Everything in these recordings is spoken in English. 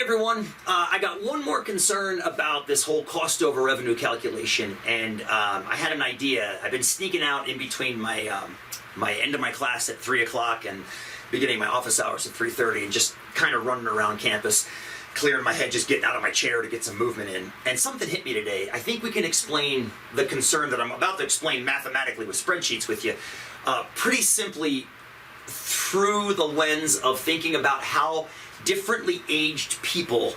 everyone, I got one more concern about this whole cost over revenue calculation, and I had an idea. I've been sneaking out in between my end of my class at 3 o'clock and beginning my office hours at 3:30, and just kind of running around campus, clearing my head, just getting out of my chair to get some movement in. And something hit me today. I think we can explain the concern that I'm about to explain mathematically with spreadsheets with you pretty simply through the lens of thinking about how differently aged people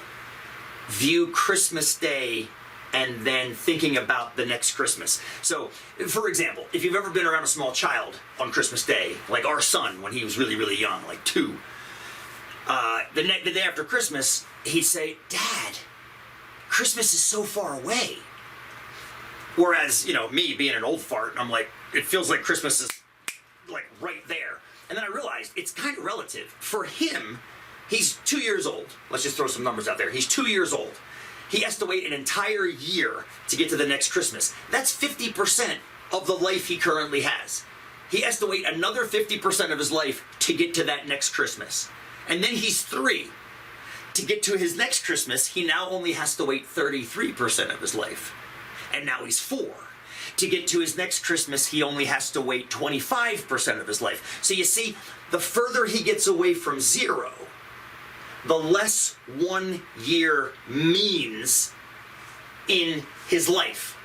view Christmas Day and then thinking about the next Christmas. So, for example, if you've ever been around a small child on Christmas Day, like our son when he was really, really young, like 2, the day after Christmas, he'd say, "Dad, Christmas is so far away." Whereas, me being an old fart, I'm like, it feels like Christmas is like right there. And then I realized it's kind of relative. For him, he's 2 years old. Let's just throw some numbers out there. He's 2 years old. He has to wait an entire year to get to the next Christmas. That's 50% of the life he currently has. He has to wait another 50% of his life to get to that next Christmas. And then he's 3. To get to his next Christmas, he now only has to wait 33% of his life. And now he's 4. To get to his next Christmas, he only has to wait 25% of his life. So you see, the further he gets away from 0, the less 1 year means in his life.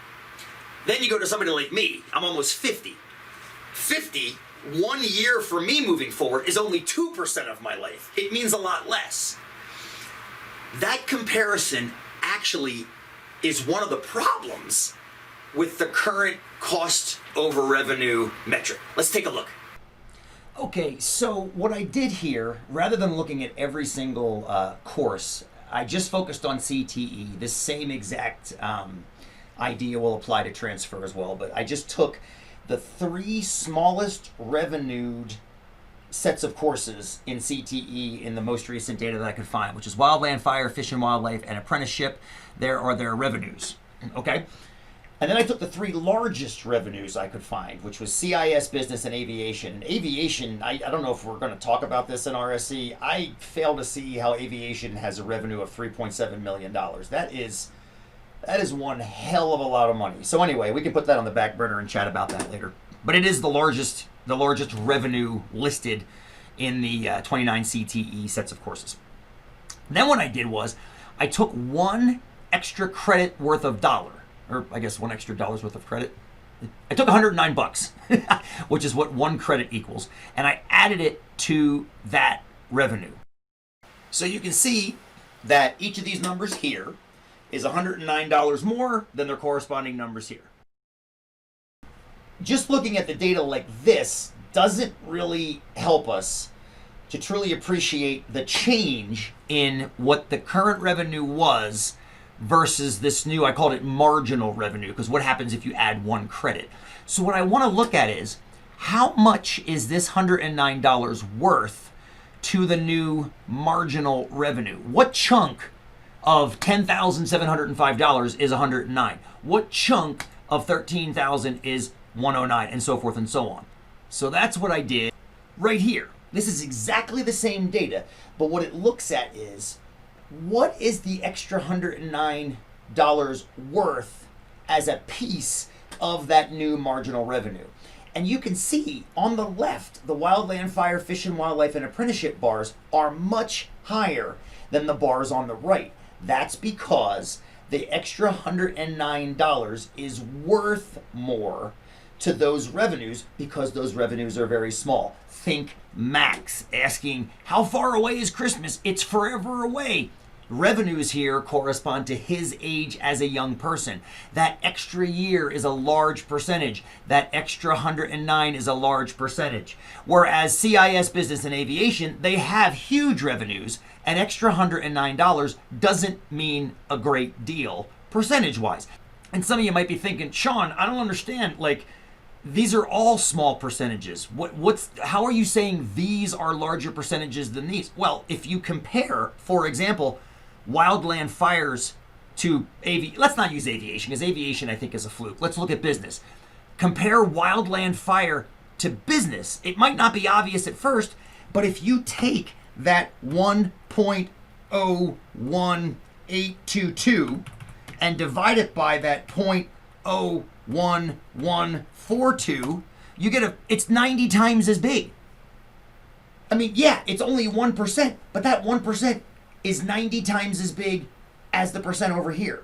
Then you go to somebody like me. I'm almost 50. 50, 1 year for me moving forward is only 2% of my life. It means a lot less. That comparison actually is one of the problems with the current cost over revenue metric. Let's take a look. Okay, so what I did here, rather than looking at every single course, I just focused on CTE. This same exact idea will apply to transfer as well, but I just took the 3 smallest revenued sets of courses in CTE in the most recent data that I could find, which is Wildland, Fire, Fish and Wildlife, and Apprenticeship. There are their revenues, okay? And then I took the 3 largest revenues I could find, which was CIS, Business, and Aviation. And Aviation, I don't know if we're going to talk about this in RSC. I fail to see how Aviation has a revenue of $3.7 million. That is one hell of a lot of money. So anyway, we can put that on the back burner and chat about that later. But it is the largest revenue listed in the 29 CTE sets of courses. Then what I did was I took 1 extra credit worth of dollar, or I guess $1 extra worth of credit. I took $109, which is what 1 credit equals, and I added it to that revenue. So you can see that each of these numbers here is $109 more than their corresponding numbers here. Just looking at the data like this doesn't really help us to truly appreciate the change in what the current revenue was versus this new, I called it marginal revenue, because what happens if you add 1 credit? So what I want to look at is, how much is this $109 worth to the new marginal revenue? What chunk of $10,705 is 109? What chunk of 13,000 is 109, and so forth and so on? So that's what I did right here. This is exactly the same data, but what it looks at is, what is the extra $109 worth as a piece of that new marginal revenue? And you can see on the left, the Wildland, Fire, Fish and Wildlife, and Apprenticeship bars are much higher than the bars on the right. That's because the extra $109 is worth more to those revenues because those revenues are very small. Think Max asking, how far away is Christmas? It's forever away. Revenues here correspond to his age as a young person. That extra year is a large percentage. That extra 109 is a large percentage. Whereas CIS, Business, and Aviation, they have huge revenues. An extra $109 doesn't mean a great deal percentage-wise. And some of you might be thinking, Sean, I don't understand, like, these are all small percentages. How are you saying these are larger percentages than these? Well, if you compare, for example, Wildland Fires to let's not use Aviation, because Aviation I think is a fluke. Let's look at Business. Compare Wildland Fire to Business. It might not be obvious at first, but if you take that 1.0 0.01822 and divide it by that 0.01142, you get it's 90 times as big. I mean, yeah, it's only 1%, but that 1% is 90 times as big as the percent over here,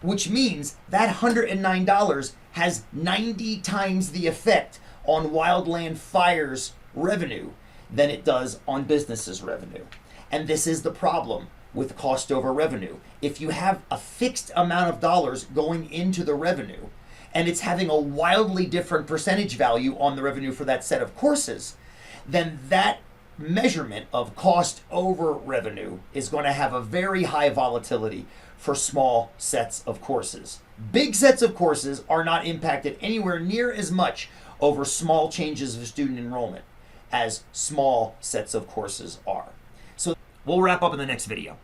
which means that $109 has 90 times the effect on wildland fires revenue than it does on businesses revenue. And this is the problem with cost over revenue. If you have a fixed amount of dollars going into the revenue and it's having a wildly different percentage value on the revenue for that set of courses, then that measurement of cost over revenue is going to have a very high volatility for small sets of courses. Big sets of courses are not impacted anywhere near as much over small changes of student enrollment as small sets of courses are. So we'll wrap up in the next video.